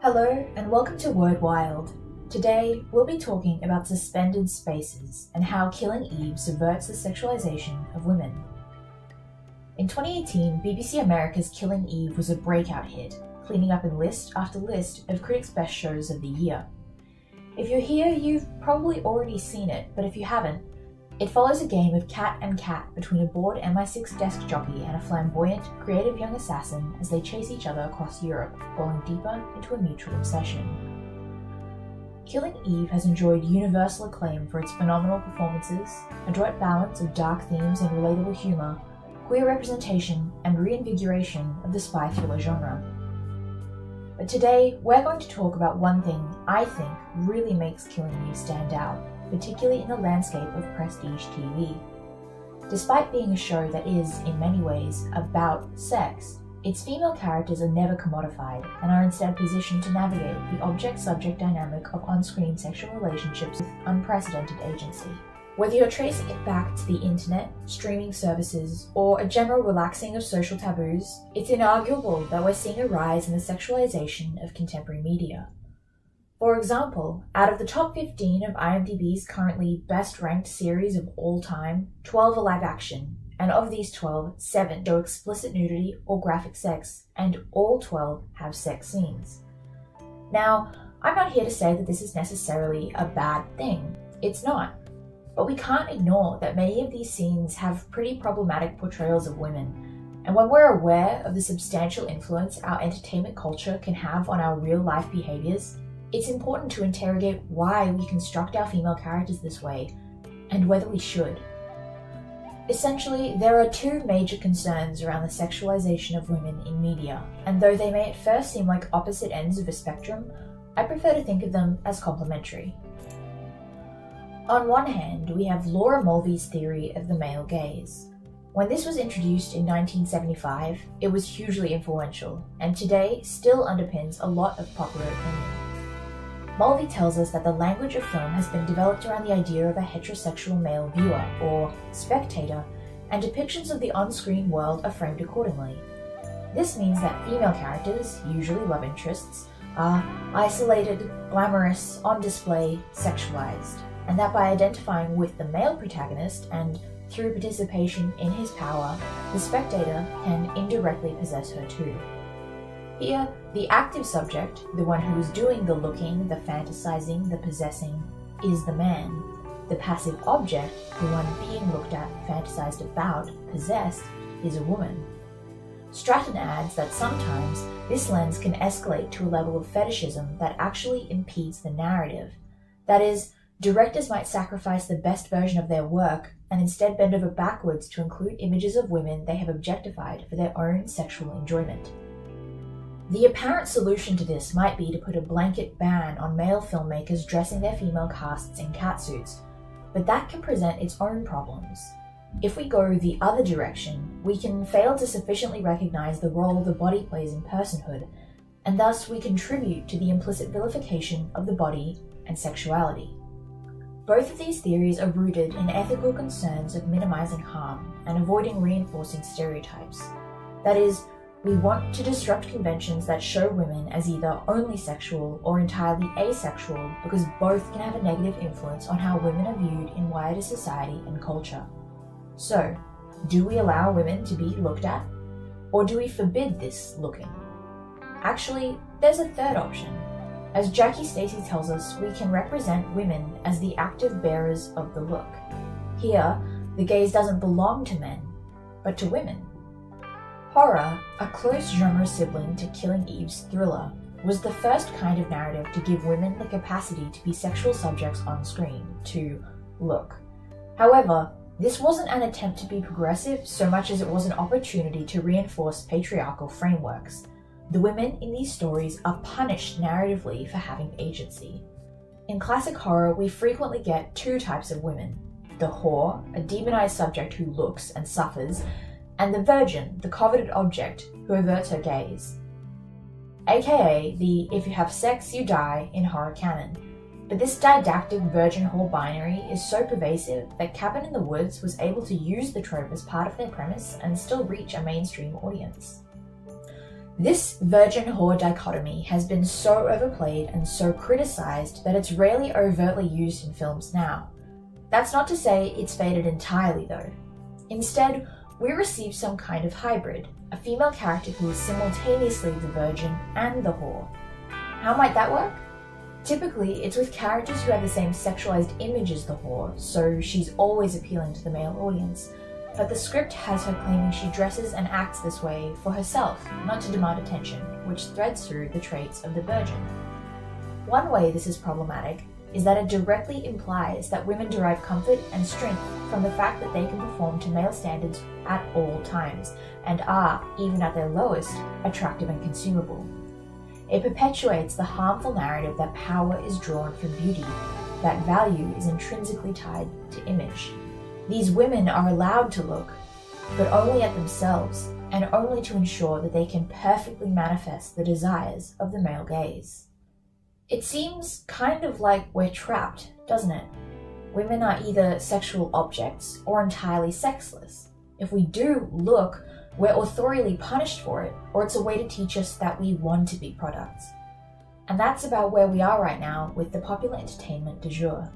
Hello and welcome to Word Wild. Today we'll be talking about suspended spaces and how Killing Eve subverts the sexualization of women. In 2018, BBC America's Killing Eve was a breakout hit, cleaning up in list after list of critics' best shows of the year. If you're here, you've probably already seen it, but if you haven't, it follows a game of cat and cat between a bored MI6 desk jockey and a flamboyant, creative young assassin as they chase each other across Europe, falling deeper into a mutual obsession. Killing Eve has enjoyed universal acclaim for its phenomenal performances, adroit balance of dark themes and relatable humour, queer representation, and reinvigoration of the spy thriller genre. But today, we're going to talk about one thing I think really makes Killing Eve stand out, particularly in the landscape of prestige TV. Despite being a show that is, in many ways, about sex, its female characters are never commodified and are instead positioned to navigate the object-subject dynamic of on-screen sexual relationships with unprecedented agency. Whether you're tracing it back to the internet, streaming services, or a general relaxing of social taboos, it's inarguable that we're seeing a rise in the sexualization of contemporary media. For example, out of the top 15 of IMDb's currently best-ranked series of all time, 12 are live action, and of these 12, 7 show explicit nudity or graphic sex, and all 12 have sex scenes. Now, I'm not here to say that this is necessarily a bad thing. It's not. But we can't ignore that many of these scenes have pretty problematic portrayals of women, and when we're aware of the substantial influence our entertainment culture can have on our real-life behaviors, it's important to interrogate why we construct our female characters this way, and whether we should. Essentially, there are two major concerns around the sexualization of women in media, and though they may at first seem like opposite ends of a spectrum, I prefer to think of them as complementary. On one hand, we have Laura Mulvey's theory of the male gaze. When this was introduced in 1975, it was hugely influential, and today still underpins a lot of popular opinion. Mulvey tells us that the language of film has been developed around the idea of a heterosexual male viewer, or spectator, and depictions of the on-screen world are framed accordingly. This means that female characters, usually love interests, are isolated, glamorous, on display, sexualized, and that by identifying with the male protagonist and through participation in his power, the spectator can indirectly possess her too. Here, the active subject, the one who is doing the looking, the fantasizing, the possessing, is the man. The passive object, the one being looked at, fantasized about, possessed, is a woman. Stratton adds that sometimes this lens can escalate to a level of fetishism that actually impedes the narrative. That is, directors might sacrifice the best version of their work and instead bend over backwards to include images of women they have objectified for their own sexual enjoyment. The apparent solution to this might be to put a blanket ban on male filmmakers dressing their female casts in catsuits, but that can present its own problems. If we go the other direction, we can fail to sufficiently recognize the role the body plays in personhood, and thus we contribute to the implicit vilification of the body and sexuality. Both of these theories are rooted in ethical concerns of minimizing harm and avoiding reinforcing stereotypes. That is, we want to disrupt conventions that show women as either only sexual or entirely asexual because both can have a negative influence on how women are viewed in wider society and culture. So, do we allow women to be looked at? Or do we forbid this looking? Actually, there's a third option. As Jackie Stacey tells us, we can represent women as the active bearers of the look. Here, the gaze doesn't belong to men, but to women. Horror, a close genre sibling to Killing Eve's thriller, was the first kind of narrative to give women the capacity to be sexual subjects on screen, to look. However, this wasn't an attempt to be progressive so much as it was an opportunity to reinforce patriarchal frameworks. The women in these stories are punished narratively for having agency. In classic horror, we frequently get two types of women: the whore, a demonized subject who looks and suffers, and the virgin, the coveted object, who averts her gaze. AKA the if you have sex, you die in horror canon. But this didactic virgin-whore binary is so pervasive that Cabin in the Woods was able to use the trope as part of their premise and still reach a mainstream audience. This virgin-whore dichotomy has been so overplayed and so criticized that it's rarely overtly used in films now. That's not to say it's faded entirely though. Instead, we receive some kind of hybrid, a female character who is simultaneously the virgin and the whore. How might that work? Typically, it's with characters who have the same sexualized image as the whore, so she's always appealing to the male audience. But the script has her claiming she dresses and acts this way for herself, not to demand attention, which threads through the traits of the virgin. One way this is problematic is that it directly implies that women derive comfort and strength from the fact that they can perform to male standards at all times, and are, even at their lowest, attractive and consumable. It perpetuates the harmful narrative that power is drawn from beauty, that value is intrinsically tied to image. These women are allowed to look, but only at themselves, and only to ensure that they can perfectly manifest the desires of the male gaze. It seems kind of like we're trapped, doesn't it? Women are either sexual objects or entirely sexless. If we do look, we're authorially punished for it, or it's a way to teach us that we want to be products. And that's about where we are right now with the popular entertainment du jour.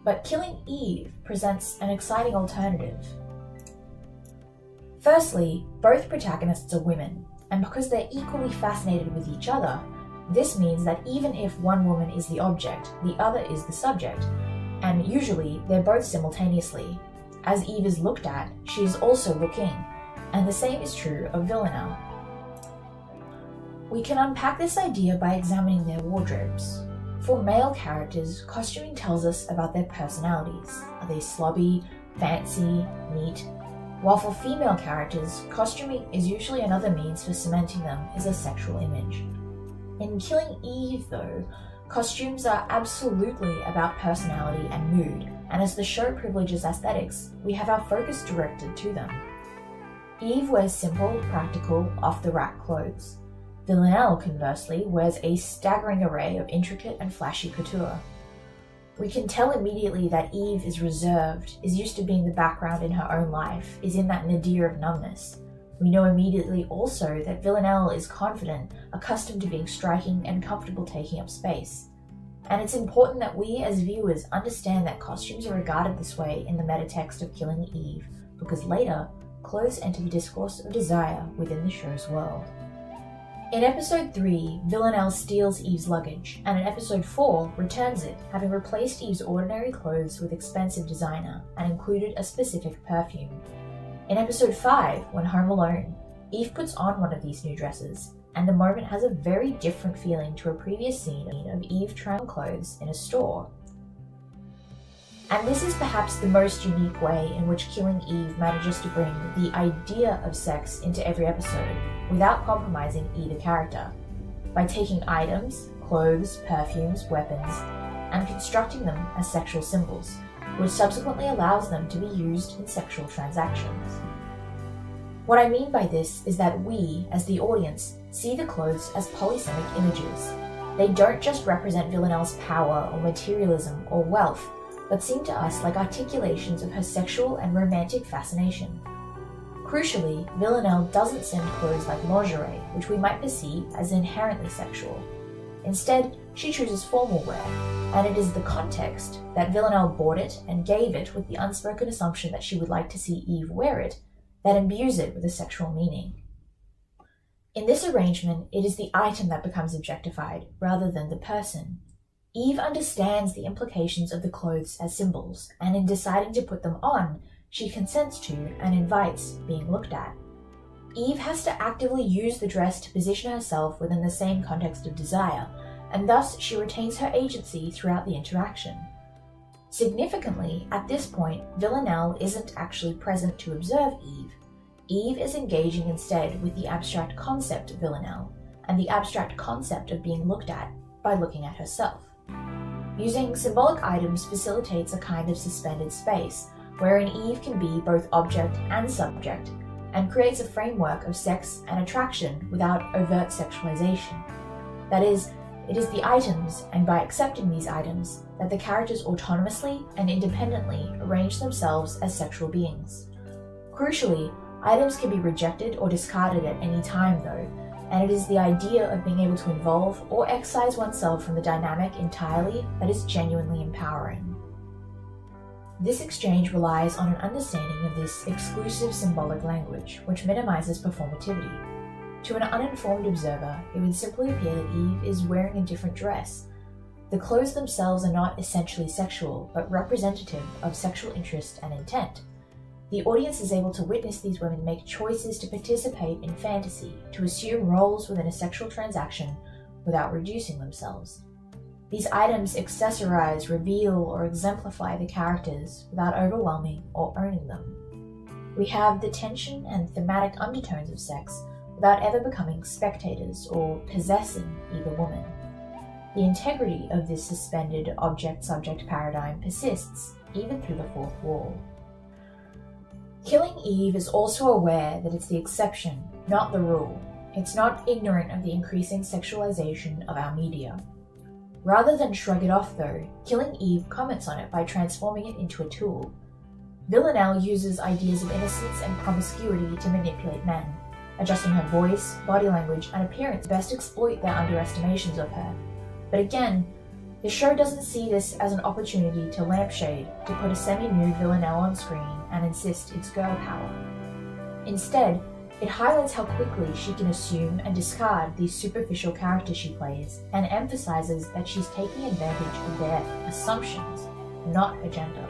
But Killing Eve presents an exciting alternative. Firstly, both protagonists are women, and because they're equally fascinated with each other, this means that even if one woman is the object, the other is the subject, and usually they're both simultaneously. As Eve is looked at, she is also looking, and the same is true of Villanelle. We can unpack this idea by examining their wardrobes. For male characters, costuming tells us about their personalities. Are they slobby, fancy, neat? While for female characters, costuming is usually another means for cementing them as a sexual image. In Killing Eve, though, costumes are absolutely about personality and mood, and as the show privileges aesthetics, we have our focus directed to them. Eve wears simple, practical, off-the-rack clothes. Villanelle, conversely, wears a staggering array of intricate and flashy couture. We can tell immediately that Eve is reserved, is used to being the background in her own life, is in that nadir of numbness. We know immediately also that Villanelle is confident, accustomed to being striking and comfortable taking up space. And it's important that we as viewers understand that costumes are regarded this way in the metatext of Killing Eve, because later, clothes enter the discourse of desire within the show's world. In episode 3, Villanelle steals Eve's luggage, and in episode 4, returns it, having replaced Eve's ordinary clothes with expensive designer, and included a specific perfume. In episode 5, when home alone, Eve puts on one of these new dresses, and the moment has a very different feeling to a previous scene of Eve trying on clothes in a store. And this is perhaps the most unique way in which Killing Eve manages to bring the idea of sex into every episode, without compromising either character, by taking items, clothes, perfumes, weapons, and constructing them as sexual symbols, which subsequently allows them to be used in sexual transactions. What I mean by this is that we, as the audience, see the clothes as polysemic images. They don't just represent Villanelle's power or materialism or wealth, but seem to us like articulations of her sexual and romantic fascination. Crucially, Villanelle doesn't send clothes like lingerie, which we might perceive as inherently sexual. Instead, she chooses formal wear, and it is the context that Villanelle bought it and gave it with the unspoken assumption that she would like to see Eve wear it that imbues it with a sexual meaning. In this arrangement, it is the item that becomes objectified rather than the person. Eve understands the implications of the clothes as symbols, and in deciding to put them on, she consents to and invites being looked at. Eve has to actively use the dress to position herself within the same context of desire, and thus she retains her agency throughout the interaction. Significantly, at this point, Villanelle isn't actually present to observe Eve. Eve is engaging instead with the abstract concept of Villanelle, and the abstract concept of being looked at by looking at herself. Using symbolic items facilitates a kind of suspended space, wherein Eve can be both object and subject, and creates a framework of sex and attraction without overt sexualization. That is, it is the items, and by accepting these items, that the characters autonomously and independently arrange themselves as sexual beings. Crucially, Items can be rejected or discarded at any time though, and it is the idea of being able to involve or excise oneself from the dynamic entirely that is genuinely empowering. This exchange relies on an understanding of this exclusive symbolic language, which minimizes performativity. To an uninformed observer, it would simply appear that Eve is wearing a different dress. The clothes themselves are not essentially sexual, but representative of sexual interest and intent. The audience is able to witness these women make choices to participate in fantasy, to assume roles within a sexual transaction without reducing themselves. These items accessorize, reveal, or exemplify the characters without overwhelming or owning them. We have the tension and thematic undertones of sex without ever becoming spectators or possessing either woman. The integrity of this suspended object-subject paradigm persists even through the fourth wall. Killing Eve is also aware that it's the exception, not the rule. It's not ignorant of the increasing sexualization of our media. Rather than shrug it off though, Killing Eve comments on it by transforming it into a tool. Villanelle uses ideas of innocence and promiscuity to manipulate men. Adjusting her voice, body language, and appearance best exploit their underestimations of her. But again, the show doesn't see this as an opportunity to lampshade, to put a semi-nude Villanelle on screen and insist it's girl power. Instead, it highlights how quickly she can assume and discard these superficial characters she plays, and emphasizes that she's taking advantage of their assumptions, not agenda.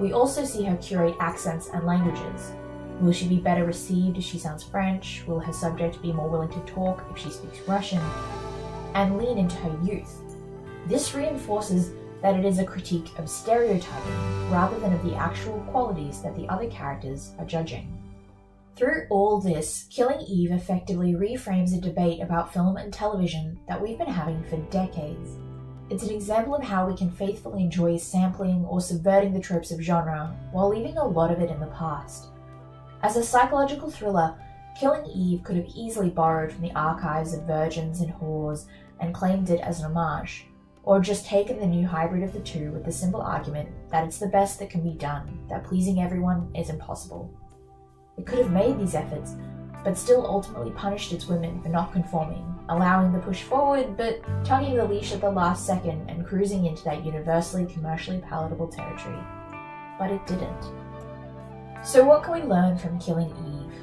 We also see her curate accents and languages. Will she be better received if she sounds French? Will her subject be more willing to talk if she speaks Russian? And lean into her youth. This reinforces that it is a critique of stereotyping rather than of the actual qualities that the other characters are judging. Through all this, Killing Eve effectively reframes a debate about film and television that we've been having for decades. It's an example of how we can faithfully enjoy sampling or subverting the tropes of genre while leaving a lot of it in the past. As a psychological thriller, Killing Eve could have easily borrowed from the archives of virgins and whores and claimed it as an homage, or just taken the new hybrid of the two with the simple argument that it's the best that can be done, that pleasing everyone is impossible. It could have made these efforts, but still ultimately punished its women for not conforming, allowing the push forward but tugging the leash at the last second and cruising into that universally commercially palatable territory. But it didn't. So what can we learn from Killing Eve?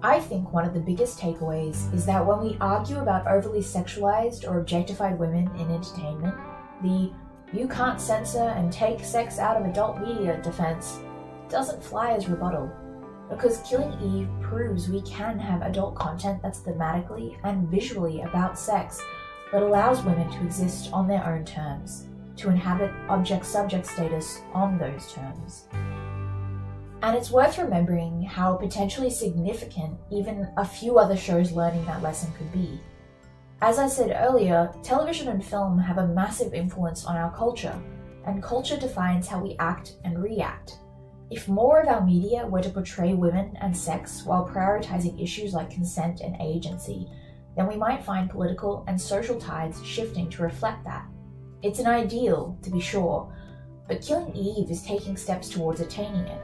I think one of the biggest takeaways is that when we argue about overly sexualized or objectified women in entertainment, the "you can't censor and take sex out of adult media" defense doesn't fly as rebuttal, because Killing Eve proves we can have adult content that's thematically and visually about sex, but allows women to exist on their own terms, to inhabit object-subject status on those terms. And it's worth remembering how potentially significant even a few other shows learning that lesson could be. As I said earlier, television and film have a massive influence on our culture, and culture defines how we act and react. If more of our media were to portray women and sex while prioritizing issues like consent and agency, then we might find political and social tides shifting to reflect that. It's an ideal, to be sure, but Killing Eve is taking steps towards attaining it.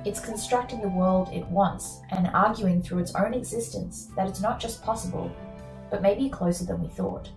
It's constructing the world it wants and arguing through its own existence that it's not just possible, but maybe closer than we thought.